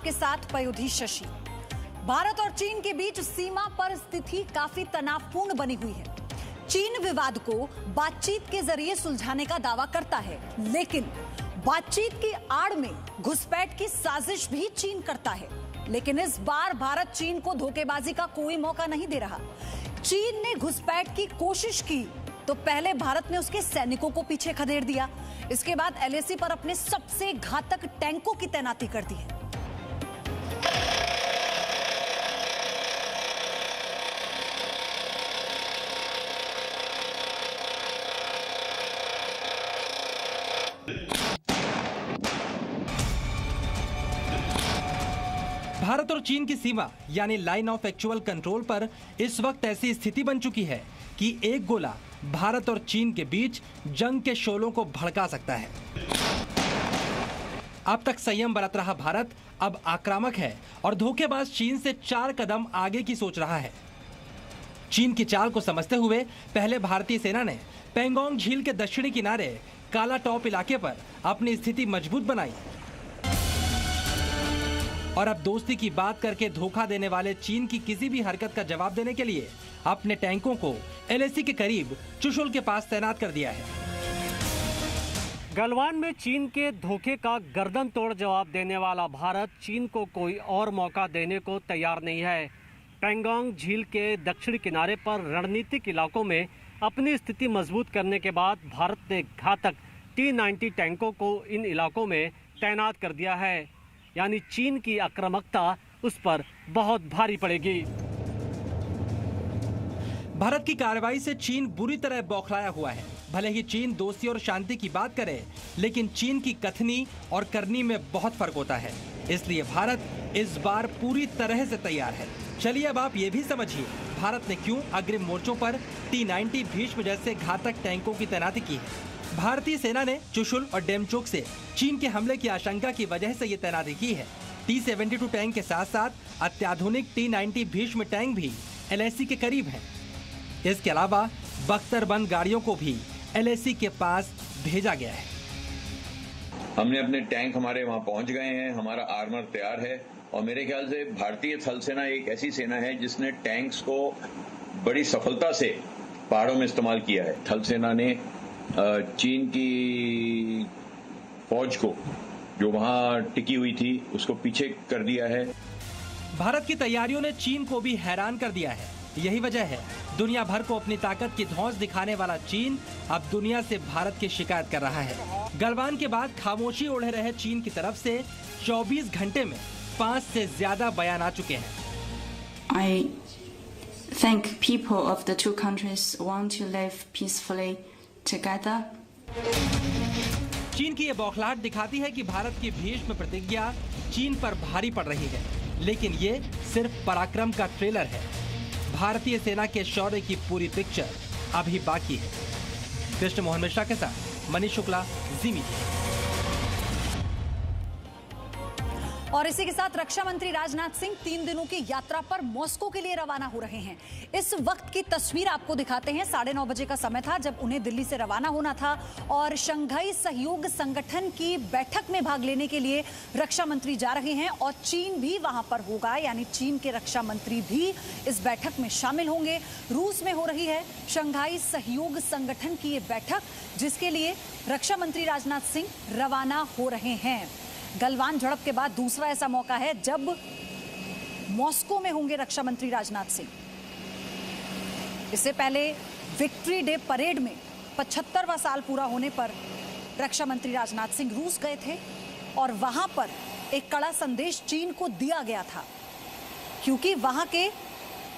आपके साथ पयोधी शशि। भारत और चीन के बीच सीमा पर स्थिति काफी तनावपूर्ण बनी हुई है। चीन विवाद को बातचीत के जरिए सुलझाने का दावा करता है, लेकिन बातचीत की आड़ में घुसपैठ की साजिश भी चीन करता है। लेकिन इस बार भारत चीन को धोखेबाजी का कोई मौका नहीं दे रहा। चीन ने घुसपैठ की कोशिश की तो पहले भारत ने उसके सैनिकों को पीछे खदेड़ दिया। इसके बाद एलएसी पर अपने सबसे घातक टैंकों की तैनाती कर दी है। भारत और चीन की सीमा यानी लाइन ऑफ एक्चुअल कंट्रोल पर इस वक्त ऐसी स्थिति बन चुकी है कि एक गोला भारत और चीन के बीच जंग के शोलों को भड़का सकता है। अब तक संयम बरत रहा भारत अब आक्रामक है और धोखेबाज चीन से 4 कदम आगे की सोच रहा है। चीन की चाल को समझते हुए पहले भारतीय सेना ने पेंगोंग झील के दक्षिणी किनारे काला टॉप इलाके पर अपनी स्थिति मजबूत बनाई और अब दोस्ती की बात करके धोखा देने वाले चीन की किसी भी हरकत का जवाब देने के लिए अपने टैंकों को एलएसी के करीब चुशुल के पास तैनात कर दिया है। गलवान में चीन के धोखे का गर्दन तोड़ जवाब देने वाला भारत चीन को कोई और मौका देने को तैयार नहीं है। पेंगोंग झील के दक्षिणी किनारे पर रणनीतिक इलाकों में अपनी स्थिति मजबूत करने के बाद भारत ने घातक T-90 टैंकों को इन इलाकों में तैनात कर दिया है। यानी चीन की आक्रामकता उस पर बहुत भारी पड़ेगी। भारत की कार्रवाई से चीन बुरी तरह बौखलाया हुआ है। भले ही चीन दोस्ती और शांति की बात करे, लेकिन चीन की कथनी और करनी में बहुत फर्क होता है। इसलिए भारत इस बार पूरी तरह से तैयार है। चलिए अब आप ये भी समझिए भारत ने क्यों अग्रिम मोर्चों पर T-90 भीष्म जैसे घातक टैंकों की तैनाती की है। भारतीय सेना ने चुशुल और डेमचोक से चीन के हमले की आशंका की वजह से ये तैनाती की है। T-72 टैंक के साथ साथ अत्याधुनिक T-90 भीष्म टैंक भी एलएसी के करीब हैं। इसके अलावा बख्तरबंद गाड़ियों को भी एलएसी के पास भेजा गया है। हमने अपने टैंक हमारे वहां पहुंच गए हैं, हमारा आर्मर तैयार है और मेरे ख्याल से भारतीय थल सेना एक ऐसी सेना है जिसने टैंक्स को बड़ी सफलता से पहाड़ों में इस्तेमाल किया है। थल सेना ने चीन की फौज को जो वहां टिकी हुई थी उसको पीछे कर दिया है। भारत की तैयारियों ने चीन को भी हैरान कर दिया है। यही वजह है दुनिया भर को अपनी ताकत की धौंस दिखाने वाला चीन अब दुनिया से भारत की शिकायत कर रहा है। गलवान के बाद खामोशी ओढ़े रहे चीन की तरफ से 24 घंटे में 5 से ज्यादा बयान आ चुके हैं। I think people of the two countries want to live peacefully together. चीन की ये बौखलाहट दिखाती है कि भारत की भीष्म प्रतिज्ञा चीन पर भारी पड़ रही है, लेकिन ये सिर्फ पराक्रम का ट्रेलर है। भारतीय सेना के शौर्य की पूरी पिक्चर अभी बाकी है। कृष्ण मोहन मिश्रा के साथ मनीष शुक्ला, जी मीडिया। और इसी के साथ रक्षा मंत्री राजनाथ सिंह 3 दिनों की यात्रा पर मॉस्को के लिए रवाना हो रहे हैं। इस वक्त की तस्वीर आपको दिखाते हैं। 9:30 बजे का समय था जब उन्हें दिल्ली से रवाना होना था और शंघाई सहयोग संगठन की बैठक में भाग लेने के लिए रक्षा मंत्री जा रहे हैं और चीन भी वहां पर होगा, यानी चीन के रक्षा मंत्री भी इस बैठक में शामिल होंगे। रूस में हो रही है शंघाई सहयोग संगठन की ये बैठक, जिसके लिए रक्षा मंत्री राजनाथ सिंह रवाना हो रहे हैं। गलवान झड़प के बाद दूसरा ऐसा मौका है जब मॉस्को में होंगे रक्षा मंत्री राजनाथ सिंह। इससे पहले विक्ट्री डे परेड में 75वां साल पूरा होने पर रक्षा मंत्री राजनाथ सिंह रूस गए थे और वहां पर एक कड़ा संदेश चीन को दिया गया था, क्योंकि वहां के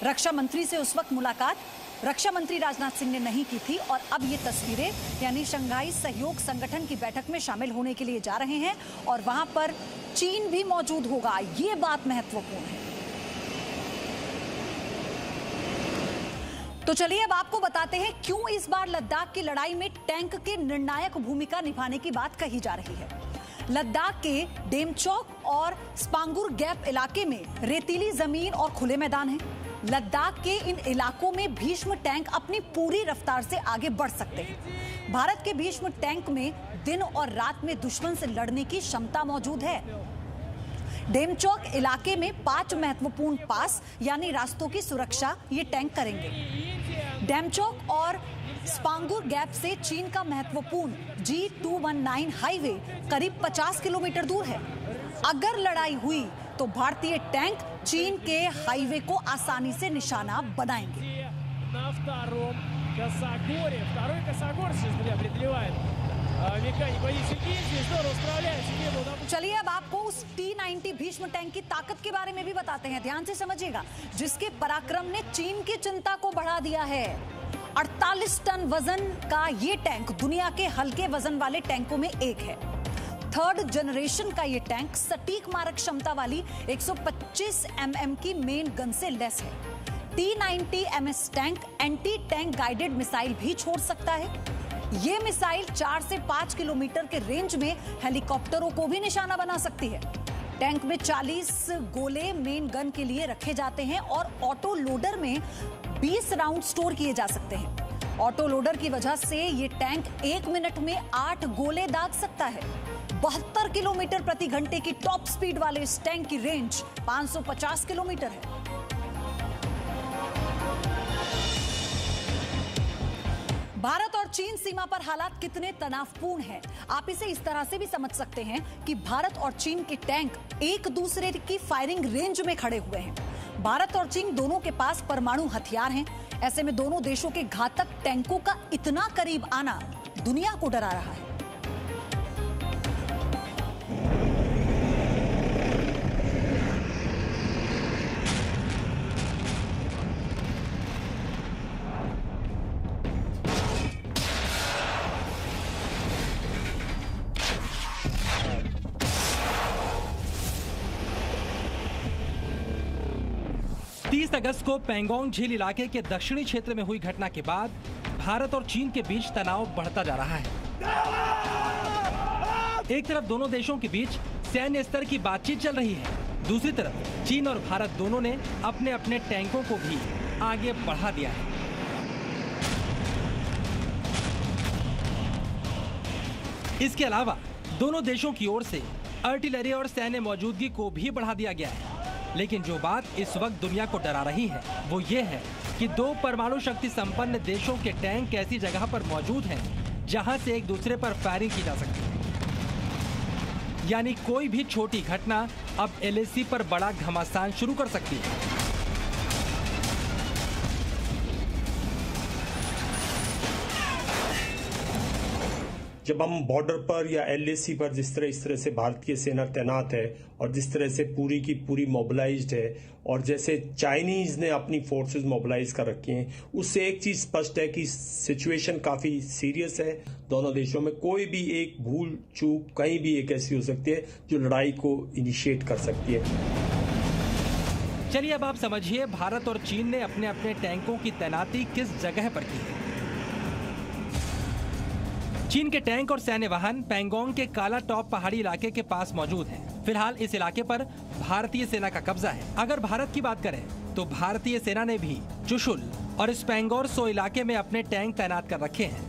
रक्षा मंत्री से उस वक्त मुलाकात रक्षा मंत्री राजनाथ सिंह ने नहीं की थी। और अब ये तस्वीरें यानी शंघाई सहयोग संगठन की बैठक में शामिल होने के लिए जा रहे हैं और वहां पर चीन भी मौजूद होगा। ये बात महत्वपूर्ण है। तो चलिए अब आपको बताते हैं क्यों इस बार लद्दाख की लड़ाई में टैंक के निर्णायक भूमिका निभाने की बात कही जा रही है। लद्दाख के डेमचौक और स्पांगुर गैप इलाके में रेतीली जमीन और खुले मैदान हैं। लद्दाख के इन इलाकों में भीष्म टैंक अपनी पूरी रफ्तार से आगे बढ़ सकते हैं। भारत के भीष्म टैंक में दिन और रात में दुश्मन से लड़ने की क्षमता मौजूद है। डेमचौक इलाके में 5 महत्वपूर्ण पास यानी रास्तों की सुरक्षा ये टैंक करेंगे। डेमचौक और स्पांगुर गैप से चीन का महत्वपूर्ण G219 हाईवे करीब 50 किलोमीटर दूर है। अगर लड़ाई हुई तो भारतीय टैंक चीन के हाईवे को आसानी से निशाना बनाएंगे। Второй косогор сейчас преодолевает механик водитель Изи, здорово справляется। चलिए अब आपको उस T-90 भीष्म टैंक की ताकत के बारे में भी बताते हैं, ध्यान से समझिएगा, जिसके पराक्रम ने चीन की चिंता को बढ़ा दिया है। 48 टन वजन का ये टैंक दुनिया के हल्के वजन वाले टैंकों में एक है। 3rd जनरेशन का ये टैंक सटीक मारक क्षमता वाली 125 mm की मेन गन से लैस है। T-90 MS tank anti tank guided missile भी छोड़ सकता है। ये मिसाइल 4 से 5 किलोमीटर के रेंज में हेलीकॉप्टरों को भी निशाना बना सकती है। टैंक में 40 गोले मेन गन के लिए रखे जाते हैं और ऑटो लोडर में 20 राउंड स्टोर किए जा सकते हैं। ऑटो लोडर की वजह से ये टैंक 1 मिनट में 8 गोले दाग सकता है। 72 किलोमीटर प्रति घंटे की टॉप स्पीड वाले इस टैंक की रेंज 550 किलोमीटर है। भारत और चीन सीमा पर हालात कितने तनावपूर्ण हैं, आप इसे इस तरह से भी समझ सकते हैं कि भारत और चीन के टैंक एक दूसरे की फायरिंग रेंज में खड़े हुए हैं। भारत और चीन दोनों के पास परमाणु हथियार हैं। ऐसे में दोनों देशों के घातक टैंकों का इतना करीब आना दुनिया को डरा रहा है। अगस्त को पैंगोंग झील इलाके के दक्षिणी क्षेत्र में हुई घटना के बाद भारत और चीन के बीच तनाव बढ़ता जा रहा है। एक तरफ दोनों देशों के बीच सैन्य स्तर की बातचीत चल रही है, दूसरी तरफ चीन और भारत दोनों ने अपने अपने टैंकों को भी आगे बढ़ा दिया है। इसके अलावा दोनों देशों की ओर से आर्टिलरी और सैन्य मौजूदगी को भी बढ़ा दिया गया है। लेकिन जो बात इस वक्त दुनिया को डरा रही है वो ये है कि 2 परमाणु शक्ति संपन्न देशों के टैंक ऐसी जगह पर मौजूद हैं जहां से एक दूसरे पर फायरिंग की जा सकती है। यानी कोई भी छोटी घटना अब LAC पर बड़ा घमासान शुरू कर सकती है। जब हम बॉर्डर पर या LAC पर इस तरह से भारतीय सेना तैनात है और जिस तरह से पूरी की पूरी मोबिलाइज्ड है और जैसे चाइनीज ने अपनी फोर्सेस मोबिलाइज कर रखी हैं, उससे एक चीज स्पष्ट है कि सिचुएशन काफी सीरियस है। दोनों देशों में कोई भी एक भूल चूक कहीं भी एक ऐसी हो सकती है जो लड़ाई को इनिशिएट कर सकती है। चलिए अब आप समझिए भारत और चीन ने अपने अपने टैंकों की तैनाती किस जगह पर की है। चीन के टैंक और सैन्य वाहन पैंगोंग के काला टॉप पहाड़ी इलाके के पास मौजूद हैं। फिलहाल इस इलाके पर भारतीय सेना का कब्जा है। अगर भारत की बात करें तो भारतीय सेना ने भी चुशुल और स्पेंगोर सो इलाके में अपने टैंक तैनात कर रखे हैं।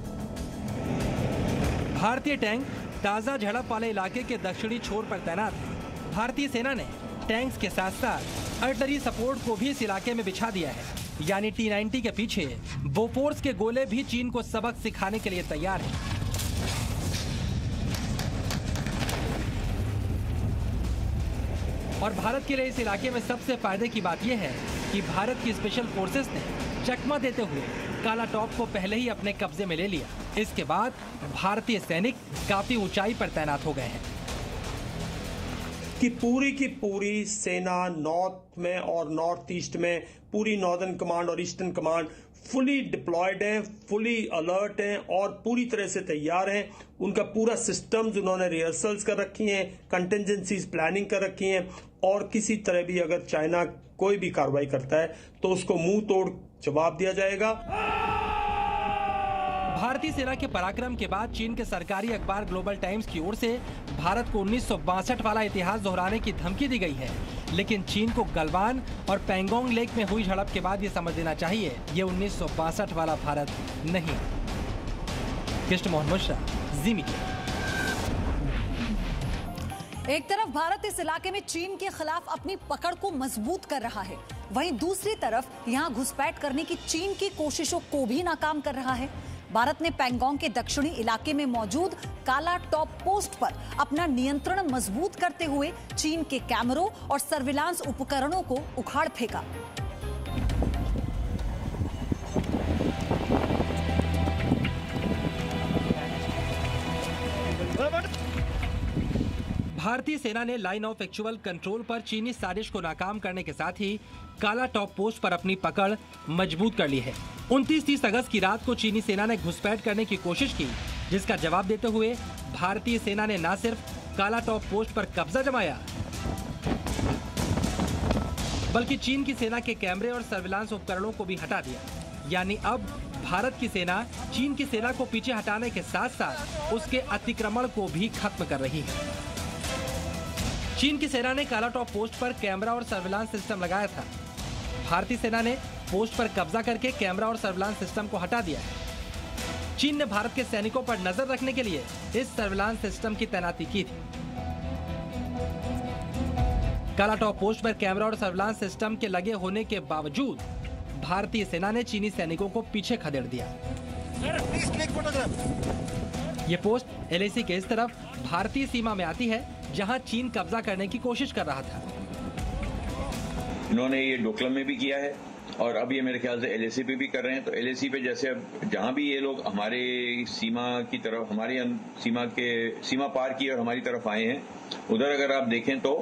भारतीय टैंक ताजा झड़प वाले इलाके के दक्षिणी छोर पर तैनात है। भारतीय सेना ने टैंक्स के साथ साथ आर्टिलरी सपोर्ट को भी इस इलाके में बिछा दिया है। यानी T-90 के पीछे बोफोर्स के गोले भी चीन को सबक सिखाने के लिए तैयार हैं। और भारत के लिए इस इलाके में सबसे फायदे की बात यह है कि भारत की स्पेशल फोर्सेस ने चकमा देते हुए काला टॉप को पहले ही अपने कब्जे में ले लिया। इसके बाद भारतीय सैनिक काफी ऊंचाई पर तैनात हो गए हैं कि पूरी की पूरी सेना नॉर्थ में और नॉर्थ ईस्ट में पूरी नॉर्दर्न कमांड और ईस्टर्न कमांड फुली डिप्लॉयड हैं, फुली अलर्ट हैं और पूरी तरह से तैयार हैं। उनका पूरा सिस्टम्स उन्होंने रिहर्सल्स कर रखी हैं, कंटिजेंसीज प्लानिंग कर रखी हैं और किसी तरह भी अगर चाइना कोई भी कार्रवाई करता है तो उसको मुंह तोड़ जवाब दिया जाएगा। भारतीय सेना के पराक्रम के बाद चीन के सरकारी अखबार ग्लोबल टाइम्स की ओर से भारत को 1962 वाला इतिहास दोहराने की धमकी दी गई है। लेकिन चीन को गलवान और पैंगोंग लेक में हुई झड़प के बाद ये समझ लेना चाहिए ये 1962 वाला भारत नहीं। कृष्ण मोहन मिश्रा, जी मीडिया। एक तरफ भारत इस इलाके में चीन के खिलाफ अपनी पकड़ को मजबूत कर रहा है, वहीं दूसरी तरफ यहां घुसपैठ करने की चीन की कोशिशों को भी नाकाम कर रहा है। भारत ने पैंगोंग के दक्षिणी इलाके में मौजूद काला टॉप पोस्ट पर अपना नियंत्रण मजबूत करते हुए चीन के कैमरों और सर्विलांस उपकरणों को उखाड़ फेंका। भारतीय सेना ने लाइन ऑफ एक्चुअल कंट्रोल पर चीनी साजिश को नाकाम करने के साथ ही काला टॉप पोस्ट पर अपनी पकड़ मजबूत कर ली है। 29-30 अगस्त की रात को चीनी सेना ने घुसपैठ करने की कोशिश की, जिसका जवाब देते हुए भारतीय सेना ने न सिर्फ काला टॉप पोस्ट पर कब्जा जमाया, बल्कि चीन की सेना के कैमरे और सर्विलांस उपकरणों को भी हटा दिया। यानी अब भारत की सेना चीन की सेना को पीछे हटाने के साथ साथ उसके अतिक्रमण को भी खत्म कर रही है। चीन की सेना ने काला टॉप पोस्ट पर कैमरा और सर्विलांस सिस्टम लगाया था। भारतीय सेना ने पोस्ट पर कब्जा करके कैमरा और सर्विलांस सिस्टम को हटा दिया है। चीन ने भारत के सैनिकों पर नजर रखने के लिए इस सर्विलांस सिस्टम की तैनाती की थी। काला टॉप पोस्ट पर कैमरा और सर्विलांस सिस्टम के लगे होने के बावजूद भारतीय सेना ने चीनी सैनिकों को पीछे खदेड़ दिया। ये पोस्ट एलएसी के इस तरफ भारतीय सीमा में आती है, जहां चीन कब्जा करने की कोशिश कर रहा था। इन्होंने ये डोकलम में भी किया है और अब ये मेरे ख्याल से एलएसी पे भी कर रहे हैं। तो एलएसी पे जैसे अब जहां भी ये लोग हमारे सीमा की तरफ, हमारी सीमा पार की और हमारी तरफ आए हैं, उधर अगर आप देखें तो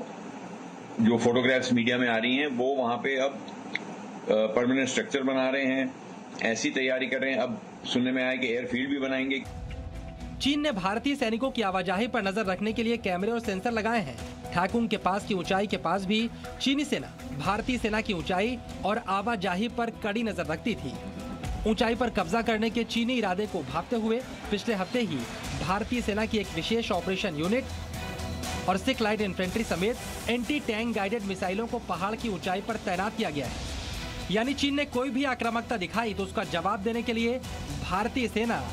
जो फोटोग्राफ्स मीडिया में आ रही हैं वो वहां पे अब परमानेंट स्ट्रक्चर बना रहे हैं, ऐसी तैयारी कर रहे हैं। अब सुनने में आया कि एयरफील्ड भी बनाएंगे। चीन ने भारतीय सैनिकों की आवाजाही पर नजर रखने के लिए कैमरे और सेंसर लगाए हैं। ठाकुंग के पास की ऊंचाई के पास भी चीनी सेना भारतीय सेना की ऊंचाई और आवाजाही पर कड़ी नजर रखती थी। ऊंचाई पर कब्जा करने के चीनी इरादे को भांपते हुए पिछले हफ्ते ही भारतीय सेना की एक विशेष ऑपरेशन यूनिट और सिख लाइट इन्फेंट्री समेत एंटी टैंक गाइडेड मिसाइलों को पहाड़ की ऊंचाई पर तैनात किया गया है। यानी चीन ने कोई भी आक्रामकता दिखाई तो उसका जवाब देने के लिए भारतीय सेना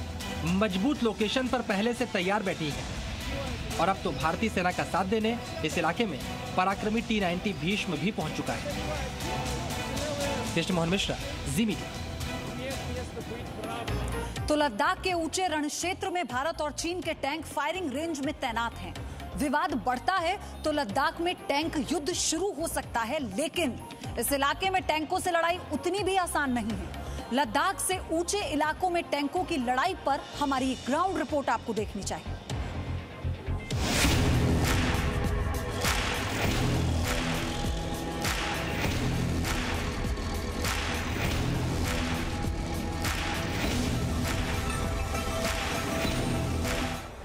मजबूत लोकेशन पर पहले से तैयार बैठी है। और अब तो भारतीय सेना का साथ देने इस इलाके में पराक्रमी T-90 भीष्म भी पहुंच चुका है। कृष्ण मोहन मिश्रा, जी मीडिया। तो लद्दाख के ऊंचे रण क्षेत्र में भारत और चीन के टैंक फायरिंग रेंज में तैनात हैं। विवाद बढ़ता है तो लद्दाख में टैंक युद्ध शुरू हो सकता है, लेकिन इस इलाके में टैंकों से लड़ाई उतनी भी आसान नहीं है। लद्दाख से ऊंचे इलाकों में टैंकों की लड़ाई पर हमारी ग्राउंड रिपोर्ट आपको देखनी चाहिए।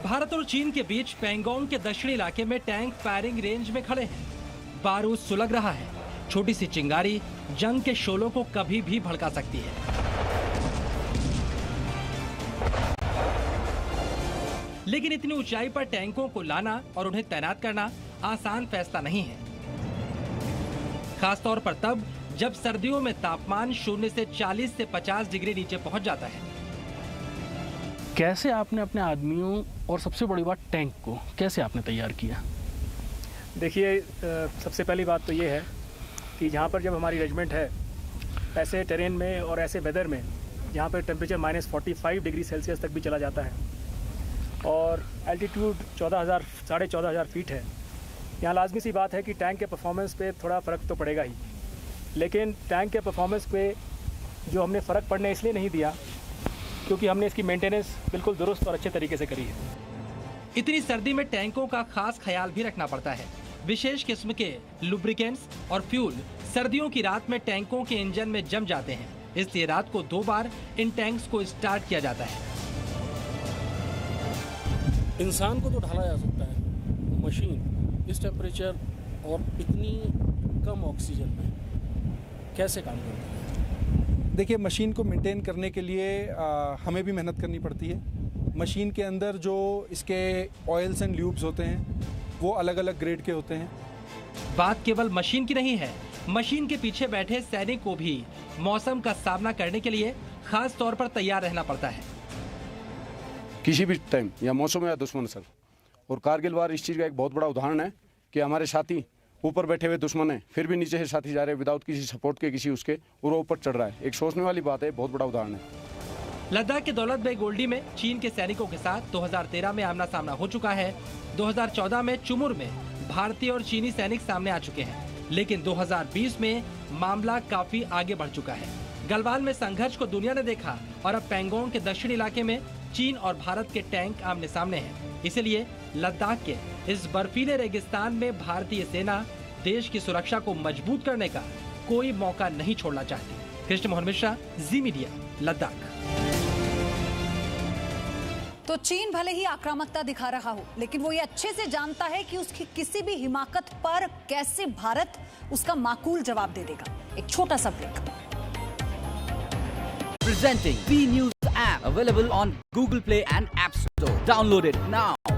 भारत और चीन के बीच पैंगोंग के दक्षिणी इलाके में टैंक फायरिंग रेंज में खड़े हैं। बारूद सुलग रहा है। छोटी सी चिंगारी जंग के शोलों को कभी भी भड़का सकती है। लेकिन इतनी ऊंचाई पर टैंकों को लाना और उन्हें तैनात करना आसान फैसला नहीं है, खासतौर पर तब जब सर्दियों में तापमान 0 से 40 से 50 डिग्री नीचे पहुंच जाता है। कैसे आपने अपने आदमियों और सबसे बड़ी बात टैंक को कैसे आपने तैयार किया? देखिए, सबसे पहली बात तो ये है कि जहाँ पर जब हमारी रेजिमेंट है, ऐसे टेरेन में और ऐसे वेदर में जहाँ पर टेम्परेचर -45 डिग्री सेल्सियस तक भी चला जाता है और एल्टीट्यूड 14,000 फीट है, यहाँ लाजमी सी बात है कि टैंक के परफॉर्मेंस पे थोड़ा फ़र्क तो पड़ेगा ही। लेकिन टैंक के परफॉर्मेंस पे जो हमने फ़र्क पड़ने इसलिए नहीं दिया क्योंकि हमने इसकी मेंटेनेंस बिल्कुल दुरुस्त और अच्छे तरीके से करी है। इतनी सर्दी में टैंकों का खास ख्याल भी रखना पड़ता है। विशेष किस्म के लुब्रिकेंट्स और फ्यूल सर्दियों की रात में टैंकों के इंजन में जम जाते हैं, इसलिए रात को 2 बार इन टैंक्स को स्टार्ट किया जाता है। इंसान को तो ढाला जा सकता है, मशीन इस टेम्परेचर और इतनी कम ऑक्सीजन में कैसे काम करती है? देखिए, मशीन को मेंटेन करने के लिए हमें भी मेहनत करनी पड़ती है। मशीन के अंदर जो इसके ऑयल्स एंड ल्यूब्स होते हैं वो अलग अलग ग्रेड के होते हैं। बात केवल मशीन की नहीं है, मशीन के पीछे बैठे सैनिक को भी मौसम का सामना करने के लिए खास तौर पर तैयार रहना पड़ता है। किसी भी टाइम या मौसम या दुश्मन सर, और कारगिल वार इस चीज़ का एक बहुत बड़ा उदाहरण है कि हमारे साथी ऊपर बैठे हुए दुश्मन हैं, फिर भी नीचे से साथी जा रहे हैं विदाउट किसी सपोर्ट के, किसी उसके, और वो ऊपर चढ़ रहा है। एक सोचने वाली बात है, बहुत बड़ा उदाहरण है। लद्दाख के दौलत बेग ओल्डी में चीन के सैनिकों के साथ 2013 में आमना सामना हो चुका है। 2014 में चुमुर में भारतीय और चीनी सैनिक सामने आ चुके हैं, लेकिन 2020 में मामला काफी आगे बढ़ चुका है। गलवान में संघर्ष को दुनिया ने देखा और अब पैंगोंग के दक्षिणी इलाके में चीन और भारत के टैंक आमने सामने हैं। इसलिए लद्दाख के इस बर्फीले रेगिस्तान में भारतीय सेना देश की सुरक्षा को मजबूत करने का कोई मौका नहीं छोड़ना चाहती। कृष्ण मोहन मिश्रा, जी मीडिया, लद्दाख। तो चीन भले ही आक्रामकता दिखा रहा हो, लेकिन वो ये अच्छे से जानता है कि उसकी किसी भी हिमाकत पर कैसे भारत उसका माकूल जवाब दे देगा। एक छोटा सा break. Presenting B News app available on Google Play and App Store. Download it now.